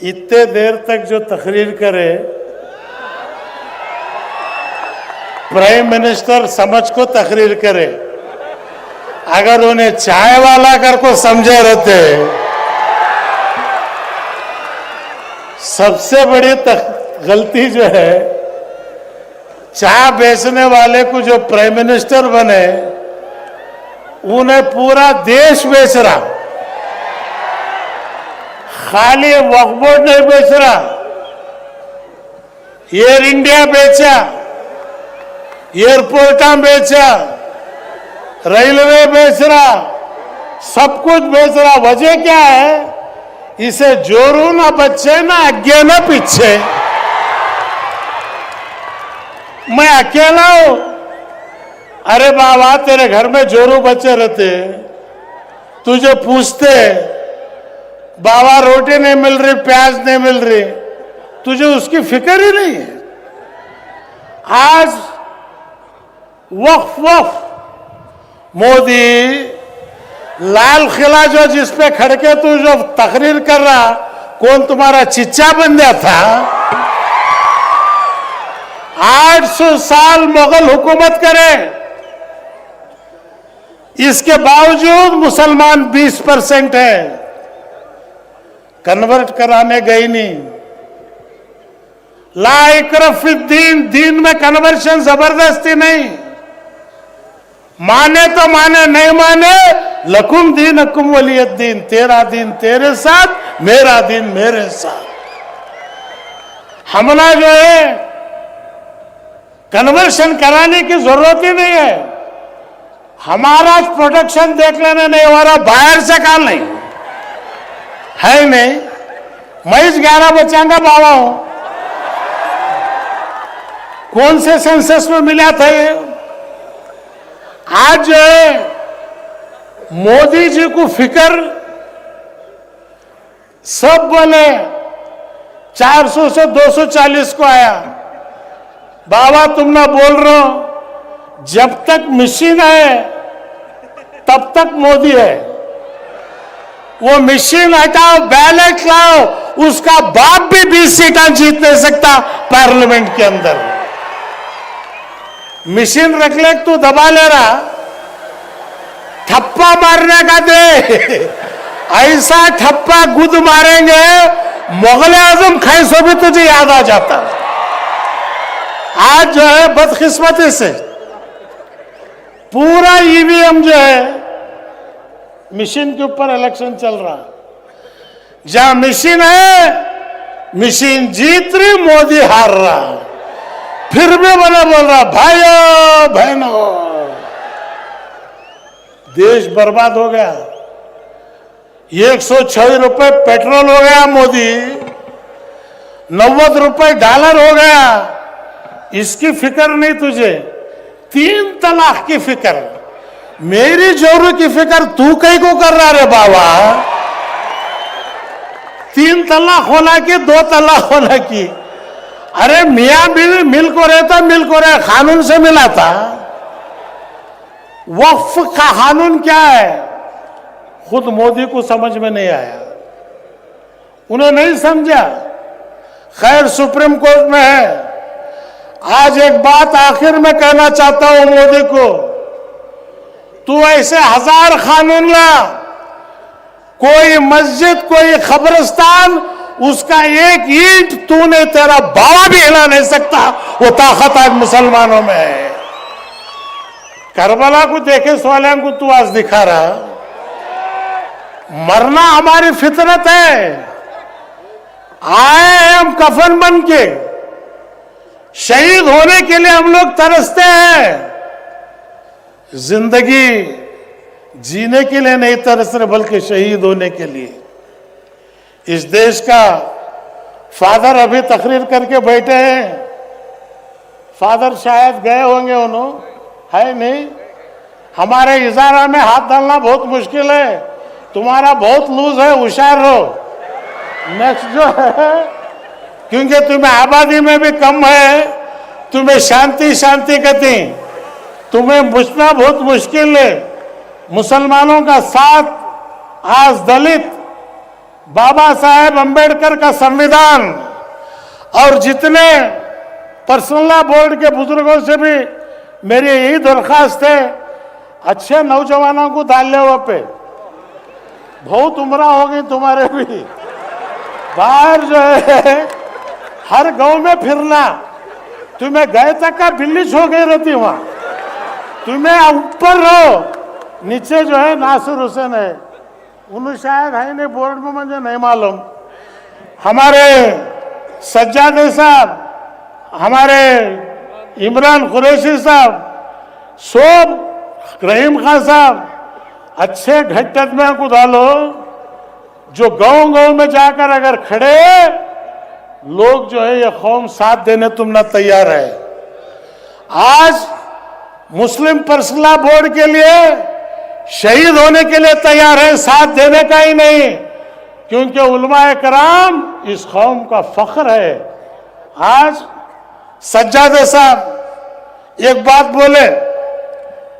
इतने देर तक जो तकरीर करे, प्राइम मिनिस्टर समझ को तकरीर करे, अगर उन्हें चाय वाला कर को समझे रहते। सबसे बड़ी गलती जो है, चाय बेचने वाले को जो प्राइम मिनिस्टर बने, उन्हें पूरा देश बेच रहा, खाली वक्फ बोर्ड नहीं बेच रहा, एयर इंडिया बेचा, एयरपोर्ट बेचा, रेलवे बेच रहा, सब कुछ बेच रहा। वजह क्या है? इसे जोरू ना बच्चे ना आगे ना पीछे। मैं अकेला हूं। अरे बाबा, तेरे घर में जोरू बच्चे रहते, तुझे पूछते बाबा रोटी नहीं मिल रही, प्याज नहीं मिल रही, तुझे उसकी फिक्र ही नहीं है। आज वक्फ मोदी लाल किला जो जिस पे खड़के तू जो तकरीर कर रहा, कौन तुम्हारा चिच्चा बन गया था? 800 साल मुगल हुकूमत करे, इसके बावजूद मुसलमान 20% है, कन्वर्ट कराने गई नहीं। ला इकराह फिद्दीन, दीन में कन्वर्शन जबरदस्ती नहीं, माने तो माने, नहीं माने लकुम दीन अकुम वलियत दीन, तेरा दिन तेरे साथ, मेरा दिन मेरे साथ। हमला जो है कन्वर्शन कराने की जरूरत ही नहीं है। हमारा प्रोडक्शन देख लेना, नहीं हो रहा, बाहर से काम नहीं है। नहीं, मैं इस 11 बच्चों का बाबा हूं। कौन से सेंसस में मिला था ये? आज जो है मोदी जी को फिक्र, सब बोले 400 से 240 को आया। बाबा तुम ना बोल रहे हो, जब तक मशीन है तब तक मोदी है। वो मशीन हटाओ, बैलेट लाओ, उसका बाप भी 20 सीटें जीत नहीं सकता पार्लियामेंट के अंदर। मशीन रख ले, तू दबा ले रहा, ठप्पा मारने का दे। ऐसा ठप्पा गुद मारेंगे, मुगल आजम खैसो भी तुझे याद आ जाता। आज जो है बदकिस्मती से पूरा ईवीएम जो है मशीन के ऊपर इलेक्शन चल रहा। जहां मशीन है, मशीन जीत रही, मोदी हार रहा। फिर भी बोल रहा, भाइयों बहनों, देश बर्बाद हो गया। 106 रुपए पेट्रोल हो गया मोदी, 90 रुपए डॉलर हो गया। इसकी फिक्र नहीं तुझे। 3 तलाक की फिक्र, मेरी जोरू की फिक्र तू कहीं को कर रहा रे बाबा? 3 तलाक होना की, 2 तलाक होना की? अरे मियां बीवी मिल को रहता, मिल को रहे, कानून से मिला था। वक्फ का कानून क्या है, खुद मोदी को समझ में नहीं आया, उन्हें नहीं समझा। खैर सुप्रीम कोर्ट में है। आज एक बात आखिर में कहना चाहता हूं मोदी को, तू ऐसे 1000 कानून ला, कोई मस्जिद, कोई कब्रिस्तान, उसका एक ईंट तूने, तेरा बाबा भी हिला नहीं सकता। वो ताकत आज मुसलमानों में है। करबला को देखे सोलह को तू आज दिखा रहा। मरना हमारी फितरत है। आए हैं हम कफन बन के, शहीद होने के लिए हम लोग तरसते हैं। जिंदगी जीने के लिए नहीं तरस रहे, बल्कि शहीद होने के लिए। इस देश का फादर अभी तकरीर करके बैठे हैं। फादर शायद गए होंगे, उन्होंने है नहीं। हमारे इजारा में हाथ डालना बहुत मुश्किल है। तुम्हारा बहुत लूज है, होशियार रहो। नेक्स्ट जो है, क्योंकि तुम्हें आबादी में भी कम है, तुम्हें शांति शांति कहती, तुम्हें बुझना बहुत मुश्किल है। मुसलमानों का साथ आज दलित बाबा साहेब अंबेडकर का संविधान और जितने पर्सनल बोर्ड के बुजुर्गों से भी मेरी यही दरख्वास्त है, अच्छे नौजवानों को डाल ले वो पे। बहुत उम्र हो गई तुम्हारे भी, बाहर जो है हर गांव में फिरना, तुम्हें गए तक का बिल्ली छो गई रहती वहां, तुम्हें ऊपर रहो, नीचे जो है नासिर हुसैन है, उन्हें शायद है नहीं बोर्ड में, मुझे नहीं मालूम। हमारे सज्जादे साहब, हमारे इमरान कुरैशी साहब, सोब रहीम खान साहब, अच्छे घट्टत को डालो जो गांव गांव में जाकर अगर खड़े लोग जो है ये कौम साथ देने तुमने तैयार है। आज मुस्लिम पर्सनल बोर्ड के लिए शहीद होने के लिए तैयार है, साथ देने का ही नहीं, क्योंकि उलमाए कराम इस कौम का फख्र है। आज सज्जादे साहब एक बात बोले,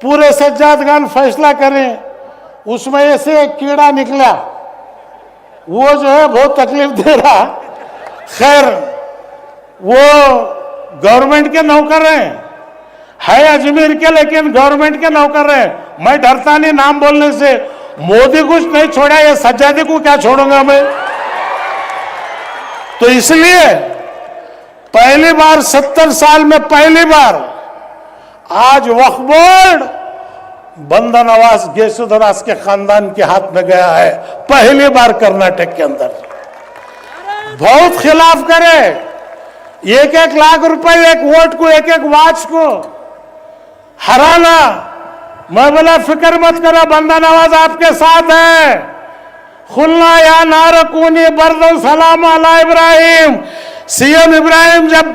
पूरे सज्जादगान फैसला करें, उसमें ऐसे एक कीड़ा निकला, वो जो है बहुत तकलीफ दे रहा। खैर वो गवर्नमेंट के नौकर है अजमेर के, लेकिन गवर्नमेंट के नौकर है। मैं डरता नहीं नाम बोलने से, मोदी कुछ नहीं छोड़ा, ये सज्जादी को क्या छोड़ूंगा मैं। तो इसलिए पहली बार 70 साल में पहली बार आज वक्फ बोर्ड बंदा नवाज गैसुदास के खानदान के हाथ में गया है, पहली बार कर्नाटक के अंदर। बहुत खिलाफ करे, 1-1 लाख रुपए एक वोट को, एक वाच को हराना। मैं बोला फिक्र मत करो, बंदा नवाज आपके साथ है। खुलना या नारकूनी बर्दो सलाम अला इब्राहिम। सीएम इब्राहिम जब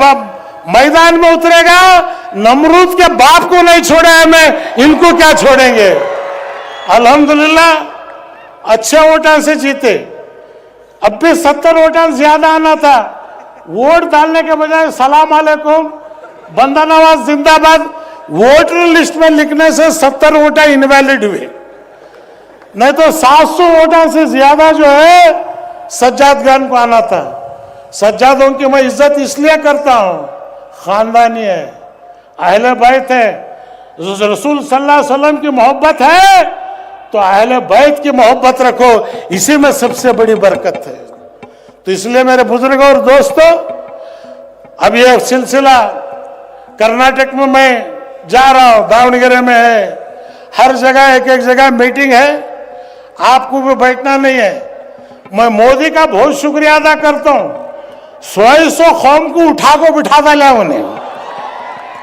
मैदान में उतरेगा, नमरूद के बाप को नहीं छोड़ा है मैं, इनको क्या छोड़ेंगे। अल्हम्दुलिल्लाह अच्छे वोटों से जीते। अब भी 70 वोटर ज्यादा आना था, वोट डालने के बजाय सलाम अलैकुम बंदा नवाज जिंदाबाद वोटर लिस्ट में लिखने से 70 वोटर इनवैलिड हुए, नहीं तो 700 वोटर से ज्यादा जो है सज्जादगान को आना था। सज्जादों की मैं इज्जत इसलिए करता हूं, खानदानी है, अहले बैत है, रसूल सल्लल्लाहु अलैहि वसल्लम की मोहब्बत है तो अहले बैत की मोहब्बत रखो, इसी में सबसे बड़ी बरकत है। तो इसलिए मेरे बुजुर्गों और दोस्तों, अब यह सिलसिला कर्नाटक में मैं जा रहा हूं, दावणगेरे में है, हर जगह एक जगह मीटिंग है, आपको भी बैठना नहीं है। मैं मोदी का बहुत शुक्रिया अदा करता हूं, 100 कौम को उठा को बिठा डाला उन्हें,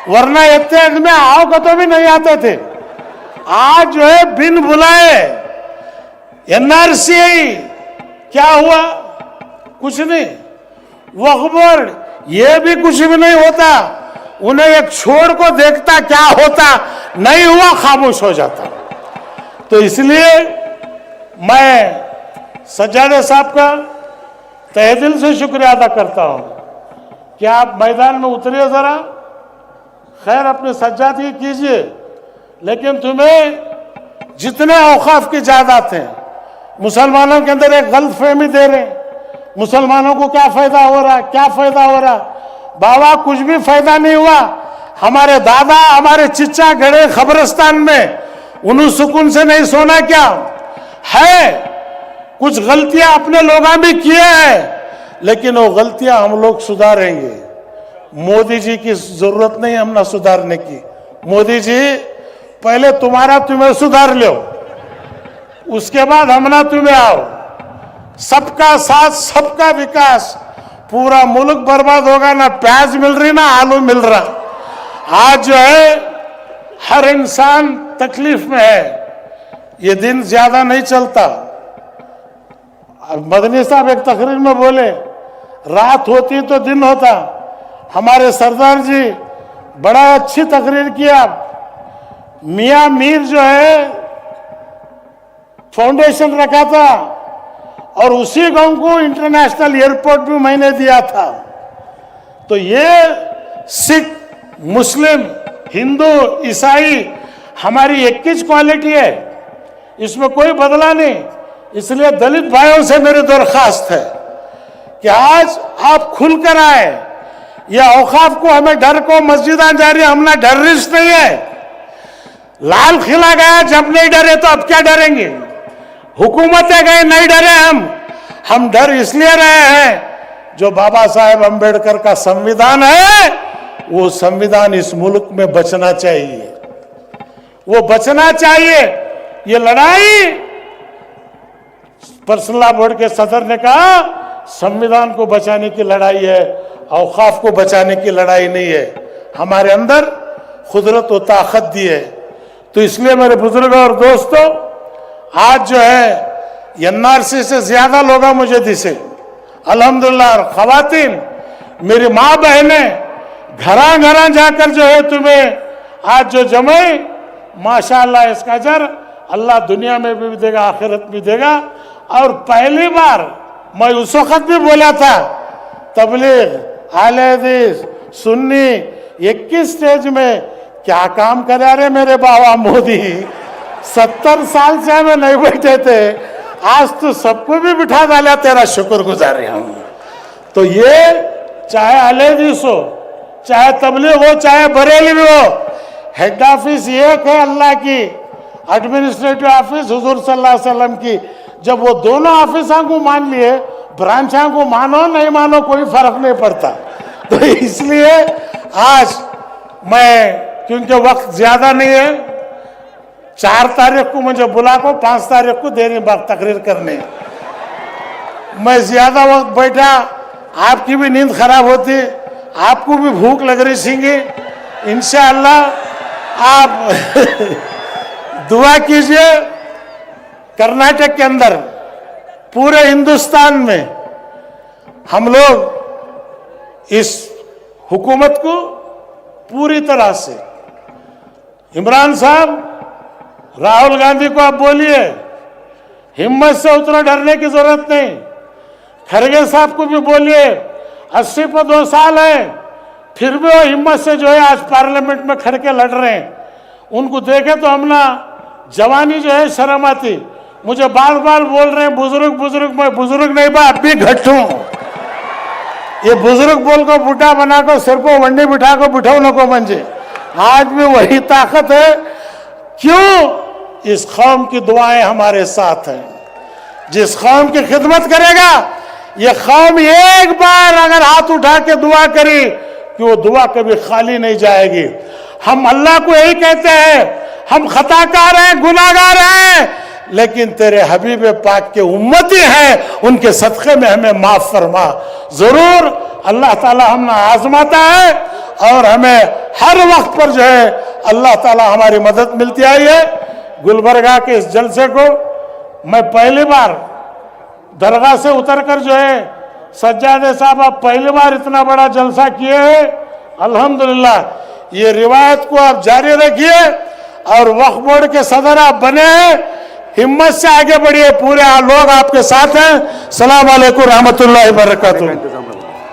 वरना इतने आदमी आओ को तो भी नहीं आते थे। आज जो है बिन बुलाए एनआरसी क्या हुआ, कुछ नहीं। वक्फ बोर्ड ये भी कुछ भी नहीं होता, उन्हें एक छोड़ को देखता क्या होता, नहीं हुआ खामोश हो जाता। तो इसलिए मैं सज्जादे साहब का तहे दिल से शुक्रिया अदा करता हूं कि आप मैदान में उतरिए जरा। खैर अपने सज्जादगी कीजिए, लेकिन तुम्हें जितने औकाफ की जायदाद हैं, मुसलमानों के अंदर एक गलत फहमी दे रहे हैं, मुसलमानों को क्या फायदा हो रहा, क्या फायदा हो रहा। बाबा कुछ भी फायदा नहीं हुआ। हमारे दादा हमारे चिच्चा गड़े खबरस्तान में, उन्हें सुकून से नहीं सोना क्या है। कुछ गलतियां अपने लोगों भी किए हैं, लेकिन वो गलतियां हम लोग सुधारेंगे। मोदी जी की जरूरत नहीं हमने सुधारने की। मोदी जी पहले तुम्हें सुधार लो, उसके बाद हमना तुम्हें आओ। सबका साथ सबका विकास, पूरा मुल्क बर्बाद होगा, ना प्याज मिल रही ना आलू मिल रहा। आज जो है हर इंसान तकलीफ में है, ये दिन ज्यादा नहीं चलता। मदनी साहब एक तकरीर में बोले, रात होती तो दिन होता। हमारे सरदार जी बड़ा अच्छी तकरीर किया। मियां मीर जो है फाउंडेशन रखा था और उसी गांव को इंटरनेशनल एयरपोर्ट भी मैंने दिया था। तो ये सिख मुस्लिम हिंदू ईसाई हमारी एक ही क्वालिटी है, इसमें कोई बदला नहीं। इसलिए दलित भाइयों से मेरी दरख्वास्त है कि आज आप खुलकर आए। यह औकाफ को हमें डर को मस्जिदां जा रही, हमने टेररिस्ट नहीं है। लाल किला गया जब नहीं डरे तो अब क्या डरेंगे? हुकूमतें गए नहीं डरे हम डर इसलिए रहे हैं जो बाबा साहेब अंबेडकर का संविधान है, वो संविधान इस मुल्क में बचना चाहिए, वो बचना चाहिए। ये लड़ाई पर्सनल लॉ बोर्ड के सदर ने कहा संविधान को बचाने की लड़ाई है, औकाफ को बचाने की लड़ाई नहीं है। हमारे अंदर कुदरत और ताकत दी है। तो इसलिए मेरे बुजुर्ग और दोस्तों, आज जो है एनआरसी से ज्यादा लोग मुझे दिसे अल्हम्दुलिल्लाह। खवातीन मेरी माँ बहनें घरा घरा जाकर जो है तुम्हें आज जो जमे, माशाअल्लाह इसका अजर अल्लाह दुनिया में भी देगा, आखिरत भी देगा। और पहली बार मैं उस वक्त भी बोला था, तबलीग, आले हदीस, सुन्नी 21 स्टेज में क्या काम करे रहे मेरे बाबा मोदी। 70 साल से हमें नहीं बैठे थे, आज तो सबको भी बिठा डाला, तेरा शुक्रगुजार है हम। तो ये चाहे आले हदीस हो, चाहे तबलीग हो, चाहे बरेली भी हो, हेड ऑफिस एक है अल्लाह की, एडमिनिस्ट्रेटिव ऑफिस हुजूर सल्लल्लाहु अलैहि वसल्लम की। जब वो दोनों ऑफिसों को मान लिए, ब्रांचों को मानो नहीं मानो कोई फर्क नहीं पड़ता। तो इसलिए आज मैं, क्योंकि वक्त ज्यादा नहीं है, 4 तारीख को मुझे बुला को 5 तारीख को देने बात तकरीर करने, मैं ज्यादा वक्त बैठा, आपकी भी नींद खराब होती, आपको भी भूख लग रही सींगी। इंशाअल्लाह आप दुआ कीजिए। कर्नाटक के अंदर, पूरे हिंदुस्तान में हम लोग इस हुकूमत को पूरी तरह से, इमरान साहब, राहुल गांधी को आप बोलिए हिम्मत से उतना डरने की जरूरत नहीं। खरगे साहब को भी बोलिए 80 पर 2 साल है, फिर भी वो हिम्मत से जो है आज पार्लियामेंट में खड़ के लड़ रहे हैं। उनको देखे तो हमने जवानी जो है शर्म आती। मुझे बार बार बोल रहे हैं बुजुर्ग बुजुर्ग, मैं बुजुर्ग नहीं बा, अब भी घट हूं। ये बुजुर्ग बोल को बूढ़ा बना को सिर को वंडी बिठा को बिठाओ नको मंजे। आज भी वही ताकत है। क्यों? इस कौम की दुआएं हमारे साथ हैं। जिस कौम की खिदमत करेगा, ये कौम एक बार अगर हाथ उठा के दुआ करी कि वो दुआ कभी खाली नहीं जाएगी। हम अल्लाह को यही कहते हैं, हम खताकार हैं, गुनाहगार हैं, लेकिन तेरे हबीब पाक के उम्मती हैं, उनके सदक़े में हमें माफ फरमा। जरूर अल्लाह ताला हमने आजमाता है और हमें हर वक्त पर जो है अल्लाह ताला हमारी मदद मिलती आई है। गुलबर्गा के इस जलसे को मैं पहली बार दरगाह से उतरकर जो है, सज्जादे साहब आप पहली बार इतना बड़ा जलसा किए हैं, अल्हम्दुलिल्लाह। ये रिवायत को आप जारी रखिए और वक्फ बोर्ड के सदर आप बने हैं, हिम्मत से आगे बढ़िए, पूरे लोग आपके साथ हैं। सलाम अलैकुम रहमतुल्लाहि व बरकातुहू।